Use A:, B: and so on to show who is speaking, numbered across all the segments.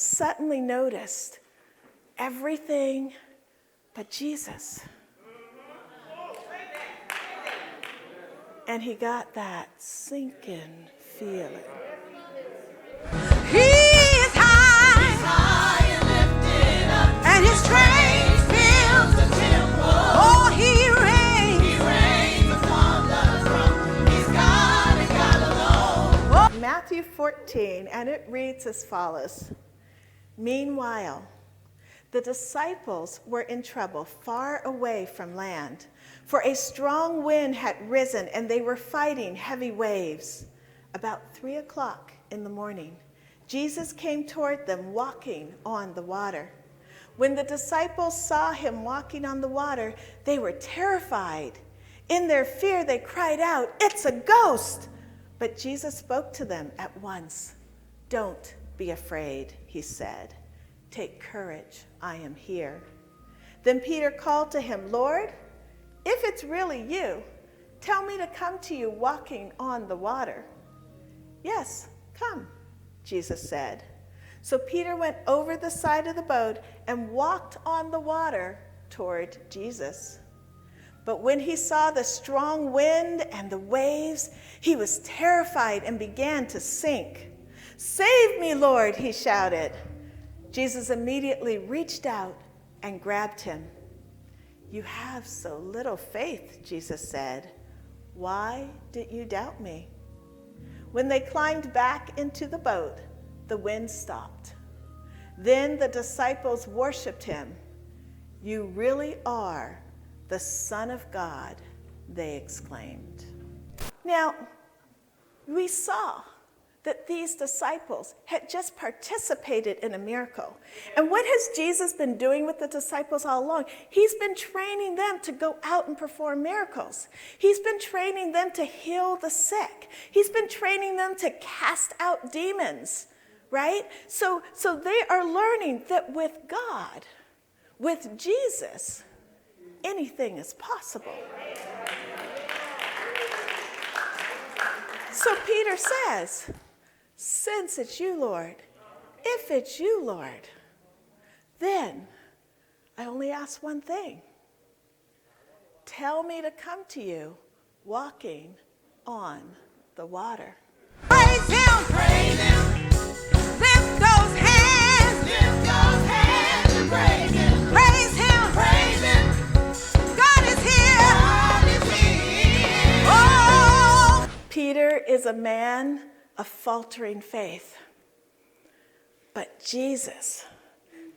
A: suddenly noticed everything but Jesus. And he got that sinking feeling.
B: He is high and lifted up, and his train fills the temple. Oh, he reigns upon the throne. He's God and God alone.
A: Matthew 14, and it reads as follows. Meanwhile, the disciples were in trouble far away from land, for a strong wind had risen and they were fighting heavy waves. About 3 o'clock in the morning, Jesus came toward them walking on the water. When the disciples saw him walking on the water, they were terrified. In their fear, they cried out, "It's a ghost!" But Jesus spoke to them at once. "Don't be afraid," he said. "Take courage, I am here." Then Peter called to him, "Lord, if it's really you, tell me to come to you walking on the water." "Yes, come," Jesus said. So Peter went over the side of the boat and walked on the water toward Jesus. But when he saw the strong wind and the waves, he was terrified and began to sink. "Save me, Lord," he shouted. Jesus immediately reached out and grabbed him. "You have so little faith," Jesus said. "Why did you doubt me?" When they climbed back into the boat, the wind stopped. Then the disciples worshiped him. "You really are the Son of God," they exclaimed. Now, we saw that these disciples had just participated in a miracle. And what has Jesus been doing with the disciples all along? He's been training them to go out and perform miracles. He's been training them to heal the sick. He's been training them to cast out demons, right? So they are learning that with God, with Jesus, anything is possible. So Peter says, "Since it's you, Lord, if it's you, Lord, then I only ask one thing. Tell me to come to you walking on the water."
B: Praise him, praise him. Lift those hands and praise him. Praise him, praise him. God is here. God is here. Oh.
A: Peter is a man of faltering faith, but Jesus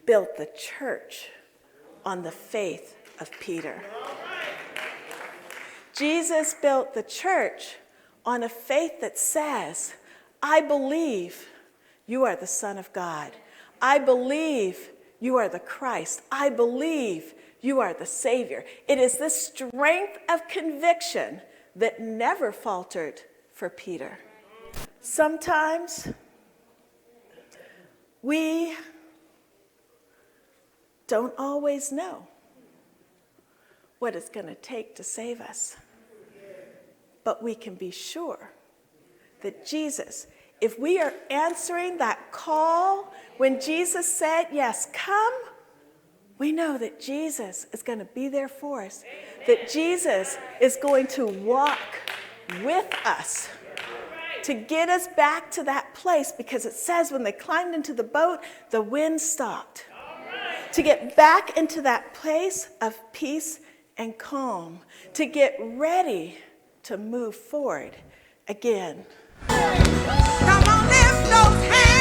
A: built the church on the faith of Peter. Jesus built the church on a faith that says, "I believe you are the Son of God. I believe you are the Christ. I believe you are the Savior." It is this strength of conviction that never faltered for Peter. Sometimes we don't always know what it's going to take to save us. But we can be sure that Jesus, if we are answering that call when Jesus said, "Yes, come," we know that Jesus is going to be there for us, that Jesus is going to walk with us to get us back to that place, because it says when they climbed into the boat, the wind stopped. To get back into that place of peace and calm, to get ready to move forward again.
B: Come on, lift those hands.